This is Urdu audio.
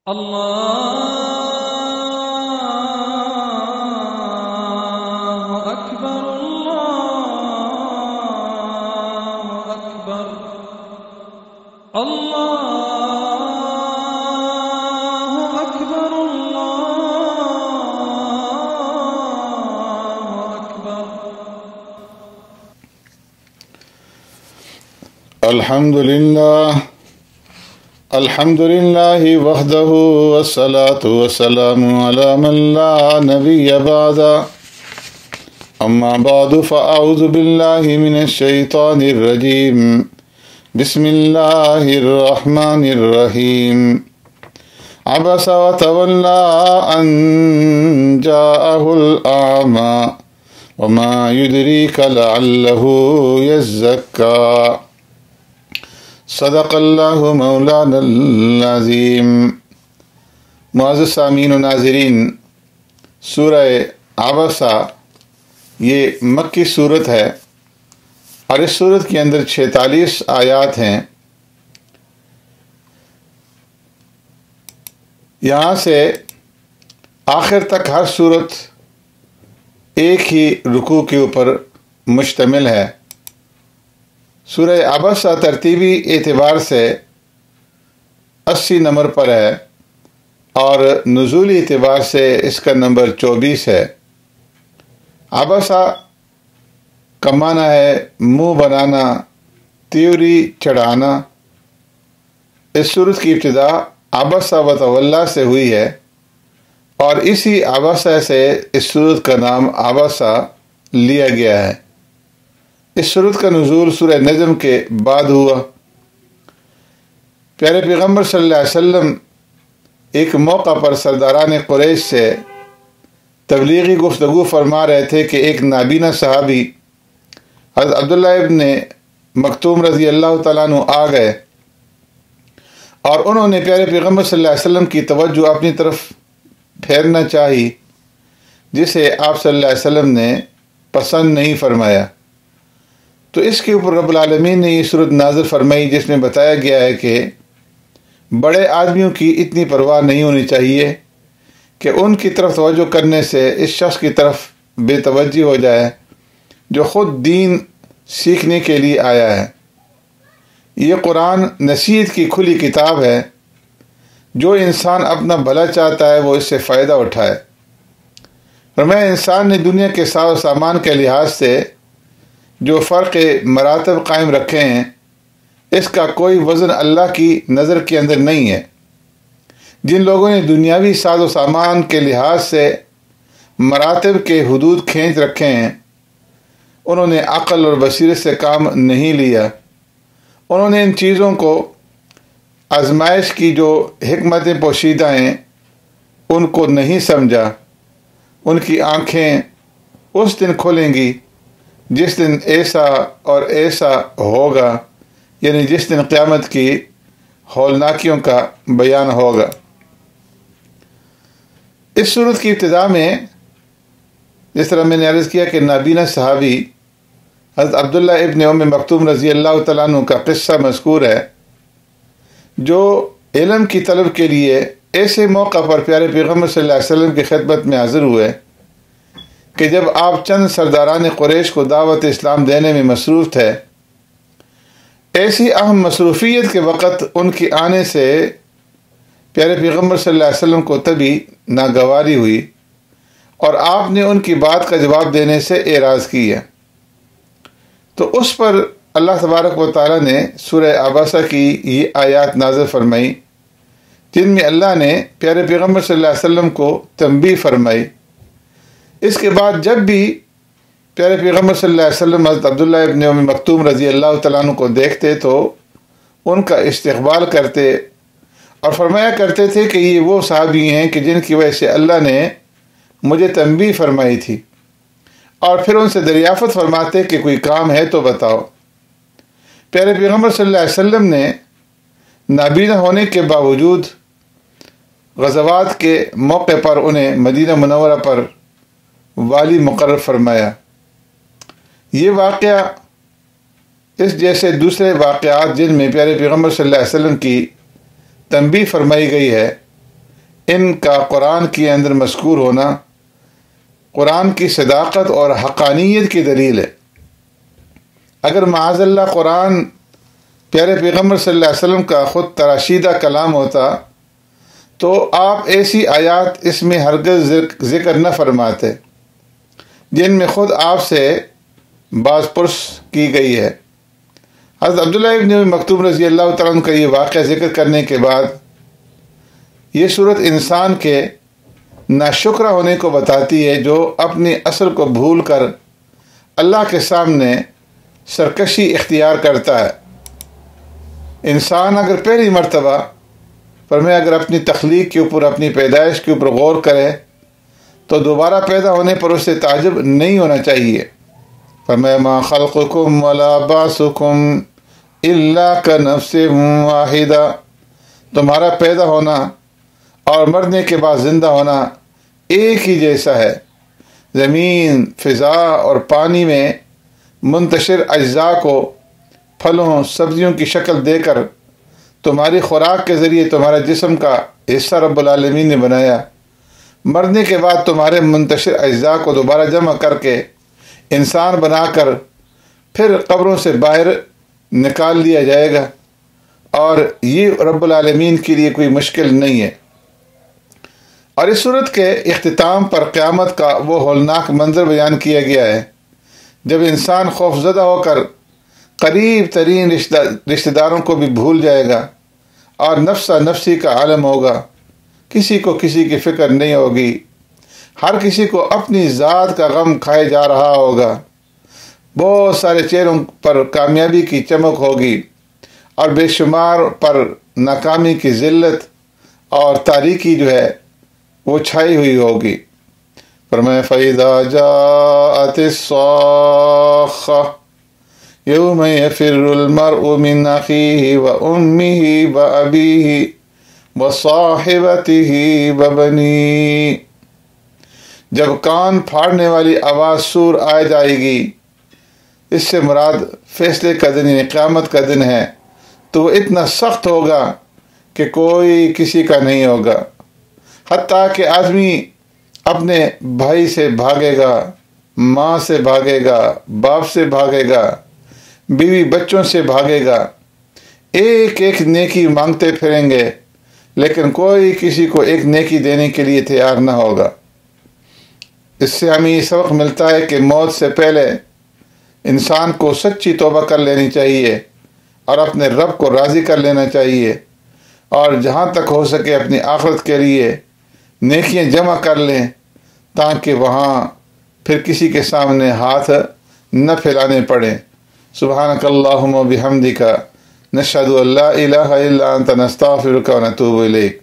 الله أكبر الله أكبر الله أكبر الله أكبر. الحمد لله وحده والصلاة والسلام على من لا نبي بعده. أما بعد فأعوذ بالله من الشيطان الرجيم. بسم الله الرحمن الرحيم. عبس وتولى أن جاءه الأعمى وما يدريك لعله يزكى. صدق اللہ مولانا العظیم. معزز سامعین و ناظرین، سورہ عبسہ یہ مکی صورت ہے اور اس صورت کے اندر 46 آیات ہیں. یہاں سے آخر تک ہر صورت ایک ہی رکوع کے اوپر مشتمل ہے. سورہ عبسہ ترتیبی اعتبار سے 80 نمبر پر ہے اور نزولی اعتبار سے اس کا نمبر 24 ہے. عبسہ کا معنی ہے منہ بنانا، تیوری چڑھانا. اس سورت کی ابتدا عبسہ و تولی سے ہوئی ہے اور اسی عبسہ سے اس سورت کا نام عبسہ لیا گیا ہے. اس سورت کا نزول سورہ نجم کے بعد ہوا. پیارے پیغمبر صلی اللہ علیہ وسلم ایک موقع پر سرداران قریش سے تبلیغی گفتگو فرما رہے تھے کہ ایک نابینا صحابی حضرت عبداللہ ابن مکتوم رضی اللہ تعالیٰ عنہ آ گئے اور انہوں نے پیارے پیغمبر صلی اللہ علیہ وسلم کی توجہ اپنی طرف پھیرنا چاہی، جسے آپ صلی اللہ علیہ وسلم نے پسند نہیں فرمایا. تو اس کے اوپر رب العالمین نے یہ صورت نازل فرمائی جس میں بتایا گیا ہے کہ بڑے آدمیوں کی اتنی پرواہ نہیں ہونی چاہیے کہ ان کی طرف توجہ کرنے سے اس شخص کی طرف بے توجہ ہو جائے جو خود دین سیکھنے کے لیے آیا ہے. یہ قرآن نصیحت کی کھلی کتاب ہے. جو انسان اپنا بھلا چاہتا ہے وہ اس سے فائدہ اٹھائے. فرمایا انسان نے دنیا کے ساز و سامان کے لحاظ سے جو فرق مراتب قائم رکھے ہیں اس کا کوئی وزن اللہ کی نظر کے اندر نہیں ہے. جن لوگوں نے دنیاوی ساز و سامان کے لحاظ سے مراتب کے حدود کھینچ رکھے ہیں انہوں نے عقل اور بصیرت سے کام نہیں لیا. انہوں نے ان چیزوں کو آزمائش کی جو حکمتیں پوشیدہ ہیں ان کو نہیں سمجھا. ان کی آنکھیں اس دن کھلیں گی جس دن ایسا اور ایسا ہوگا، یعنی جس دن قیامت کی ہولناکیوں کا بیان ہوگا. اس صورت کی ابتدا میں جس طرح میں نے عرض کیا کہ نابینا صحابی حضرت عبداللہ ابن مکتوم رضی اللہ تعالیٰ عنہ کا قصہ مذکور ہے جو علم کی طلب کے لیے ایسے موقع پر پیارے پیغمبر صلی اللہ علیہ وسلم کی خدمت میں حاضر ہوئے کہ جب آپ چند سرداران قریش کو دعوت اسلام دینے میں مصروف تھے. ایسی اہم مصروفیت کے وقت ان کے آنے سے پیارے پیغمبر صلی اللہ علیہ وسلم کو تبھی ناگواری ہوئی اور آپ نے ان کی بات کا جواب دینے سے اعراض کیا. تو اس پر اللہ تبارک و تعالیٰ نے سورہ عبسہ کی یہ آیات نازل فرمائی جن میں اللہ نے پیارے پیغمبر صلی اللہ علیہ وسلم کو تنبیہ فرمائی. اس کے بعد جب بھی پیارے پیغمبر صلی اللہ علیہ وسلم حضرت عبداللہ ابن مکتوم رضی اللہ تعالیٰ عنہ کو دیکھتے تو ان کا استقبال کرتے اور فرمایا کرتے تھے کہ یہ وہ صحابی ہیں کہ جن کی وجہ سے اللہ نے مجھے تنبیہ فرمائی تھی، اور پھر ان سے دریافت فرماتے کہ کوئی کام ہے تو بتاؤ. پیارے پیغمبر صلی اللہ علیہ وسلم نے نابینا ہونے کے باوجود غزوات کے موقع پر انہیں مدینہ منورہ پر والی مقرر فرمایا. یہ واقعہ اس جیسے دوسرے واقعات جن میں پیارے پیغمبر صلی اللہ علیہ وسلم کی تنبیہ فرمائی گئی ہے ان کا قرآن کے اندر مذکور ہونا قرآن کی صداقت اور حقانیت کی دلیل ہے۔ اگر معاذ اللہ قرآن پیارے پیغمبر صلی اللہ علیہ وسلم کا خود تراشیدہ کلام ہوتا تو آپ ایسی آیات اس میں ہرگز ذکر نہ فرماتے جن میں خود آپ سے باز پرس کی گئی ہے۔ حضرت عبداللہ ابن مکتوم رضی اللہ تعالیٰ عنہ کا یہ واقعہ ذکر کرنے کے بعد یہ صورت انسان کے ناشکرہ ہونے کو بتاتی ہے جو اپنی اصل کو بھول کر اللہ کے سامنے سرکشی اختیار کرتا ہے۔ انسان اگر پہلی مرتبہ فرمایا اگر اپنی تخلیق کے اوپر، اپنی پیدائش کے اوپر غور کرے تو دوبارہ پیدا ہونے پر اسے تعجب نہیں ہونا چاہیے۔ فرمایا ما خلقکم ولا بعثکم الا کنفس واحدہ، تمہارا پیدا ہونا اور مرنے کے بعد زندہ ہونا ایک ہی جیسا ہے۔ زمین، فضا اور پانی میں منتشر اجزاء کو پھلوں سبزیوں کی شکل دے کر تمہاری خوراک کے ذریعے تمہارا جسم کا حصہ رب العالمین نے بنایا۔ مرنے کے بعد تمہارے منتشر اجزاء کو دوبارہ جمع کر کے انسان بنا کر پھر قبروں سے باہر نکال لیا جائے گا، اور یہ رب العالمین کے لیے کوئی مشکل نہیں ہے۔ اور اس صورت کے اختتام پر قیامت کا وہ ہولناک منظر بیان کیا گیا ہے جب انسان خوفزدہ ہو کر قریب ترین رشتہ داروں کو بھی بھول جائے گا اور نفسا نفسی کا عالم ہوگا، کسی کو کسی کی فکر نہیں ہوگی، ہر کسی کو اپنی ذات کا غم کھائے جا رہا ہوگا، بہت سارے چہروں پر کامیابی کی چمک ہوگی اور بے شمار پر ناکامی کی ذلت اور تاریکی جو ہے وہ چھائی ہوئی ہوگی۔ فرمایا فَإِذَا جَاءَتِ الصَّاخَّةُ يَوْمَ يَفِرُّ الْمَرْءُ مِنْ أَخِيهِ وَأُمِّهِ وَأَبِيهِ وَصَاحِبَتِهِ وَبَنِيهِ، جب کان پھاڑنے والی آواز سور آ جائے گی، اس سے مراد فیصلے کا دن یعنی قیامت کا دن ہے، تو وہ اتنا سخت ہوگا کہ کوئی کسی کا نہیں ہوگا، حتیٰ کہ آدمی اپنے بھائی سے بھاگے گا، ماں سے بھاگے گا، باپ سے بھاگے گا، بیوی بچوں سے بھاگے گا، ایک ایک نیکی مانگتے پھریں گے، لیکن کوئی کسی کو ایک نیکی دینے کے لیے تیار نہ ہوگا۔ اس سے ہمیں یہ سبق ملتا ہے کہ موت سے پہلے انسان کو سچی توبہ کر لینی چاہیے اور اپنے رب کو راضی کر لینا چاہیے، اور جہاں تک ہو سکے اپنی آخرت کے لیے نیکیاں جمع کر لیں تاکہ وہاں پھر کسی کے سامنے ہاتھ نہ پھیلانے پڑیں۔ سبحانک اللہم و بحمدک نشہد ان لا الہ الا انت نستغفرک و نتوب الیک۔